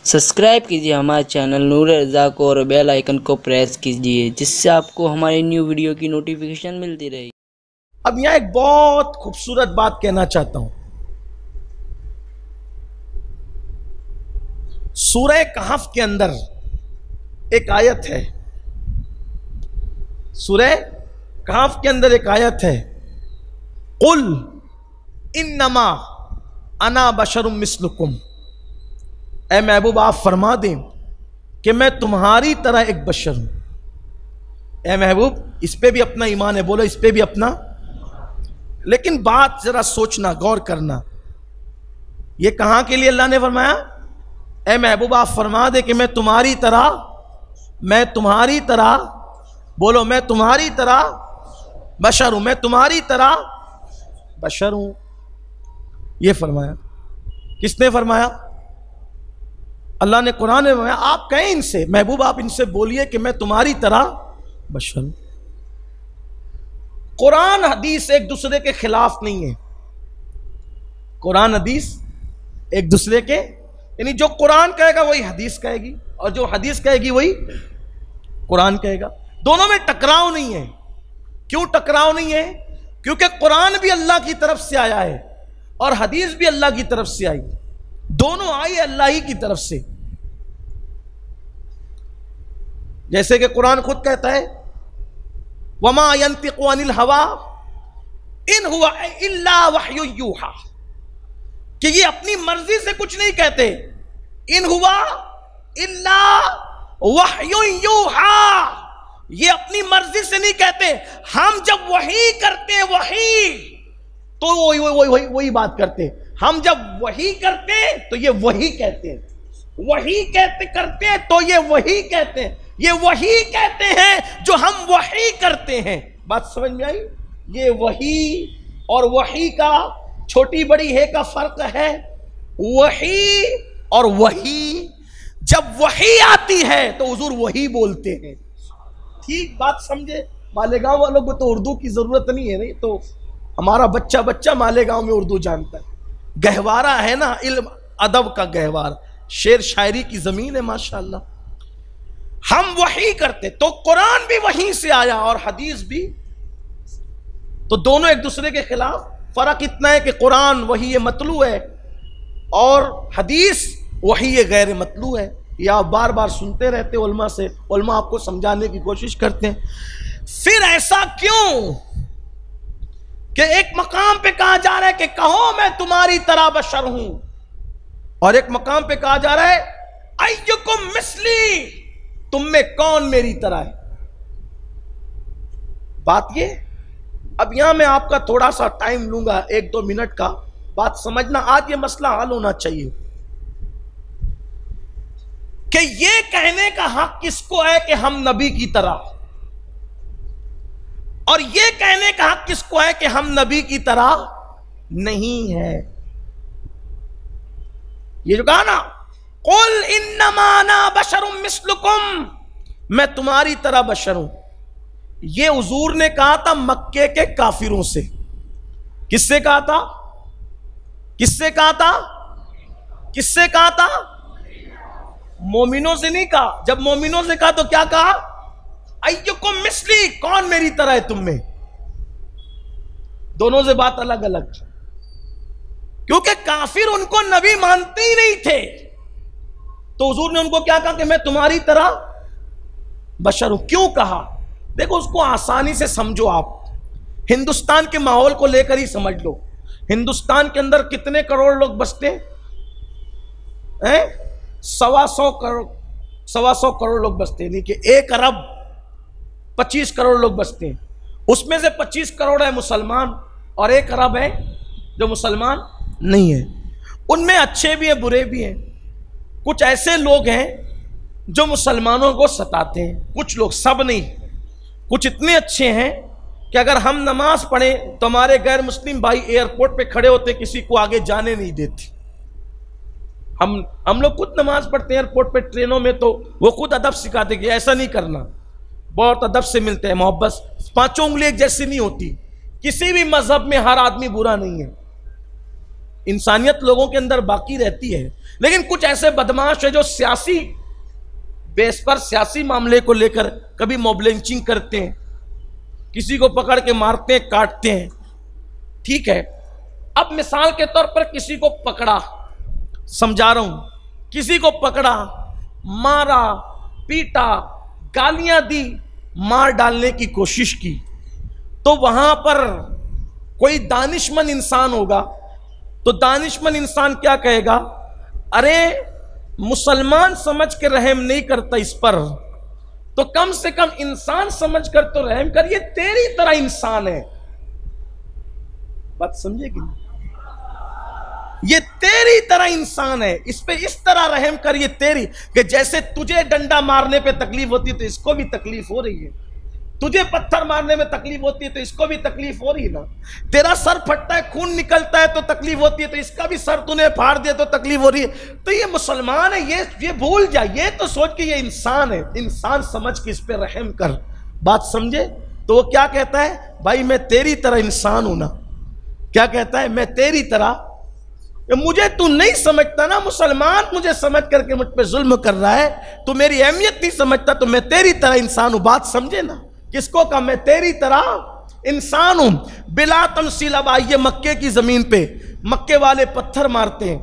Subscribe کیجیے ہمارے channel نور رضا کو اور بیل آئیکن کو پریس کیجیے جس سے آپ کو ہماری نیو ویڈیو کی نوٹیفیکیشن ملتی رہے۔ اب یہاں ایک بہت خوبصورت بات کہنا چاہتا ہوں۔ سورہ کہف کے اندر ایک آیت ہے، سورہ کہف کے اندر ایک آیت ہے، قل انما انا بشر مثلکم، اے محبوب آپ فرما دیں کہ میں تمہاری طرح ایک بشر ہوں۔ اے محبوب اس پہ بھی اپنا ایمان ہے، بولو اس پہ بھی اپنا۔ لیکن بات ذرا سوچنا، غور کرنا، یہ کہاں کے لیے اللہ نے فرمایا؟ اے محبوب آپ فرما دے کہ میں تمہاری طرح بولو میں تمہاری طرح بشر ہوں، میں تمہاری طرح بشر ہوں۔ یہ فرمایا، کس نے فرمایا؟ اللہ نے قرآن میں فرمایا، آپ کہیں ان سے، محبوب آپ ان سے بولیے کہ میں تمہاری طرح بشر ہوں۔ قرآن حدیث ایک دوسرے کے خلاف نہیں ہے، قرآن حدیث ایک دوسرے کے، یعنی جو قرآن کہے گا وہی حدیث کہے گی، اور جو حدیث کہے گی وہی قرآن کہے گا۔ دونوں میں ٹکراؤ نہیں ہے۔ کیوں ٹکراؤ نہیں ہے؟ کیونکہ قرآن بھی اللہ کی طرف سے آیا ہے اور حدیث بھی اللہ کی طرف سے آئی، دونوں آئی اللہ ہی کی طرف سے۔ جیسے کہ قرآن خود کہتا ہے وَمَا يَنْتِقُ عَنِ الْهَوَىٰ إِنْ هُوَ إِلَّا وَحْيٌ يُوحَىٰ، کہ یہ اپنی مرضی سے کچھ نہیں کہتے، إِنْ هُوَ إِلَّا وَحْيٌ يُوحَىٰ، یہ اپنی مرضی سے نہیں کہتے۔ ہم جب وحی کرتے وحی تو وہی بات کرتے، ہم جب وحی کرتے تو یہ وہی کہتے ہیں، وحی کرتے تو یہ وہی کہتے ہیں، یہ وہی کہتے ہیں جو ہم وحی کرتے ہیں۔ بات سمجھ میں آئی؟ یہ وحی اور وحی کا چھوٹی بڑی ہے کا فرق ہے۔ وحی اور وحی، جب وحی آتی ہے تو حضور وحی بولتے ہیں۔ ٹھیک بات سمجھے؟ مالیگاؤں والوں کو تو اردو کی ضرورت نہیں ہے، نہیں تو ہمارا بچہ مالیگاؤں میں اردو جانتا ہے۔ گہوارہ ہے نا، علم ادب کا گہوارہ، شعر شاعری کی زمین ہے ماشاءاللہ۔ ہم وحی کرتے تو قرآن بھی وحی سے آیا اور حدیث بھی، تو دونوں ایک دوسرے کے خلاف۔ فرق اتنا ہے کہ قرآن وحی مطلوع ہے اور حدیث وحی غیر مطلوع ہے۔ یہ آپ بار بار سنتے رہتے علماء سے، علماء آپ کو سمجھانے کی کوشش کرتے ہیں۔ پھر ایسا کیوں کہ ایک مقام پہ کہا جا رہا ہے کہ کہو میں تمہاری طرح بشر ہوں، اور ایک مقام پہ کہا جا رہا ہے ایکم مثلی، تم میں کون میری طرح ہے؟ بات یہ، اب یہاں میں آپ کا تھوڑا سا ٹائم لوں گا، 1-2 منٹ کا، بات سمجھنا، آج یہ مسئلہ حل ہونا چاہیے کہ یہ کہنے کا حق کس کو ہے کہ ہم نبی کی طرح، اور یہ کہنے کا حق کس کو ہے کہ ہم نبی کی طرح نہیں ہے؟ یہ جو کہا نا قل انما انا بشر مثلکم، میں تمہاری طرح بشر ہوں، یہ حضور نے کہا تھا مکے کے کافروں سے۔ کس سے کہا تھا؟ کس سے کہا تھا؟ کس سے کہا تھا؟ مومنوں سے نہیں کہا۔ جب مومنوں سے کہا تو کیا کہا؟ ایکم مثلی، کون میری طرح ہے تم میں؟ دونوں سے بات الگ الگ، کیونکہ کافر ان کو نبی مانتے ہی نہیں تھے، تو حضور نے ان کو کیا کہا کہ میں تمہاری طرح بشر ہوں۔ کیوں کہا؟ دیکھو اس کو آسانی سے سمجھو، آپ ہندوستان کے ماحول کو لے کر ہی سمجھ لو۔ ہندوستان کے اندر کتنے کروڑ لوگ بستے ہیں؟ 125 کروڑ لوگ بستے ہیں، یعنی کہ 1 ارب 25 کروڑ لوگ بستے ہیں۔ اس میں سے 25 کروڑ ہے مسلمان اور 1 ارب ہے جو مسلمان نہیں ہے۔ ان میں اچھے بھی ہیں برے بھی ہیں۔ کچھ ایسے لوگ ہیں جو مسلمانوں کو ستاتے ہیں، کچھ لوگ، سب نہیں، کچھ اتنے اچھے ہیں کہ اگر ہم نماز پڑھیں تو ہمارے غیر مسلم بھائی ایئرپورٹ پہ کھڑے ہوتے، کسی کو آگے جانے نہیں دیتے۔ ہم لوگ خود نماز پڑھتے ہیں ایئرپورٹ پہ، ٹرینوں میں، تو وہ خود ادب سکھاتے کہ ایسا نہیں کرنا، بہت ادب سے ملتے ہیں، محبت، 5 انگلی ایک جیسی نہیں ہوتی۔ کسی بھی مذہب میں ہر آدمی برا نہیں ہے، انسانیت لوگوں کے اندر باقی رہتی ہے، لیکن کچھ ایسے بدماش ہیں جو سیاسی بیس پر سیاسی معاملے کو لے کر کبھی موب لنچنگ کرتے ہیں، کسی کو پکڑ کے مارتے ہیں، کاٹتے ہیں. ٹھیک ہے، اب مثال کے طور پر کسی کو پکڑا، سمجھا رہا ہوں، کسی کو پکڑا، مارا، پیٹا، گالیاں دی، مار ڈالنے کی کوشش کی، تو وہاں پر کوئی دانشمند انسان ہوگا تو دانشمند انسان کیا کہے گا؟ ارے مسلمان سمجھ کے رحم نہیں کرتا اس پر، تو کم سے کم انسان سمجھ کر تو رحم کر، یہ تیری طرح انسان ہے. بات سمجھے کہ نہیں؟ یہ تیری طرح انسان ہے، اس پہ اس طرح رحم کر، یہ تیری، کہ جیسے تجھے ڈنڈا مارنے پہ تکلیف ہوتی ہے تو اس کو بھی تکلیف ہو رہی ہے، تجھے پتھر مارنے میں تکلیف ہوتی ہے تو اس کو بھی تکلیف ہو رہی ہے نا، تیرا سر پھٹتا ہے، خون نکلتا ہے تو تکلیف ہوتی ہے، تو اس کا بھی سر تو نے پھاڑ دیا تو تکلیف ہو رہی ہے. تو یہ مسلمان ہے، یہ بھول جا، یہ تو سوچ کہ یہ انسان ہے، انسان سمجھ کے اس پہ رحم کر. بات سمجھے؟ تو وہ کیا کہتا ہے؟ بھائی میں تیری طرح انسان ہوں نا. کیا کہتا ہے؟ میں تیری طرح، مجھے تو نہیں سمجھتا نا، مسلمان مجھے سمجھ کر کے مجھ پہ ظلم کر رہا ہے، تو میری اہمیت نہیں سمجھتا، تو میں تیری طرح انسان ہوں. بات سمجھے نا؟ کس کو کہا؟ میں تیری طرح انسان ہوں. بلا تمثیل. اب آئیے مکے کی زمین پہ، مکے والے پتھر مارتے ہیں،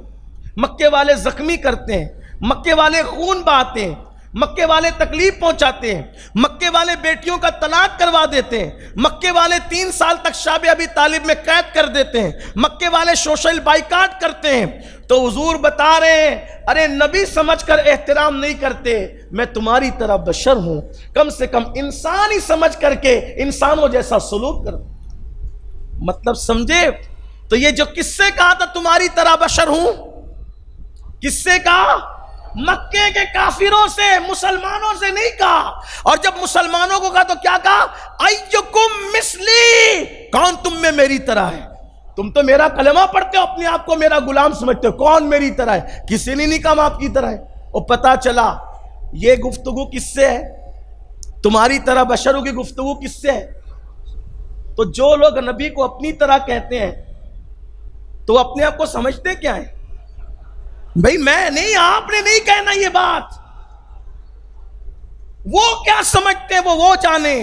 مکے والے زخمی کرتے ہیں، مکے والے خون بہاتے ہیں، مکے والے تکلیف پہنچاتے ہیں، مکے والے بیٹیوں کا طلاق کروا دیتے ہیں، مکے والے 3 سال تک شاب ابی طالب میں قید کر دیتے ہیں، مکے والے سوشل بائیکاٹ کرتے ہیں. تو حضور بتا رہے ہیں ارے نبی سمجھ کر احترام نہیں کرتے، میں تمہاری طرح بشر ہوں، کم سے کم انسان ہی سمجھ کر کے انسانوں جیسا سلوک کر. مطلب سمجھے؟ تو یہ جو کس سے کہا تھا تمہاری طرح بشر ہوں، کس سے کہا؟ مکے کے کافروں سے، مسلمانوں سے نہیں کہا. اور جب مسلمانوں کو کہا تو کیا کہا؟ ایکم مثلی، کون تم میں میری طرح ہے؟ تم تو میرا کلمہ پڑھتے ہو، اپنے آپ کو میرا غلام سمجھتے ہو، کون میری طرح ہے؟ کسی نے نہیں کہا آپ کی طرح ہے. اور پتا چلا یہ گفتگو کس سے ہے؟ تمہاری طرح بشروں کی گفتگو کس سے ہے؟ تو جو لوگ نبی کو اپنی طرح کہتے ہیں تو اپنے آپ کو سمجھتے کیا ہیں؟ بھئی میں نہیں، آپ نے نہیں کہنا یہ بات. وہ کیا سمجھتے ہیں وہ جانے،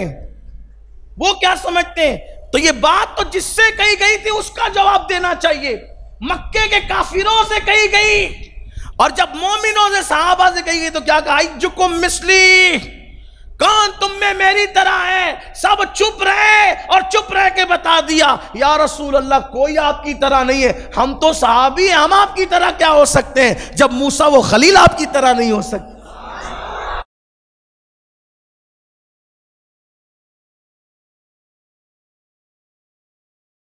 وہ کیا سمجھتے ہیں. تو یہ بات تو جس سے کہی گئی تھی اس کا جواب دینا چاہیے. مکے کے کافروں سے کہی گئی، اور جب مومنوں سے، صحابہ سے کہی گئی تو کیا کہا؟ ایکم مثلی، کون تم میں میری طرح ہے؟ سب چپ رہے، اور چپ رہ کے بتا دیا یا رسول اللہ کوئی آپ کی طرح نہیں ہے، ہم تو صحابی ہیں، ہم آپ کی طرح کیا ہو سکتے ہیں؟ جب موسیٰ و خلیل آپ کی طرح نہیں ہو سکتے.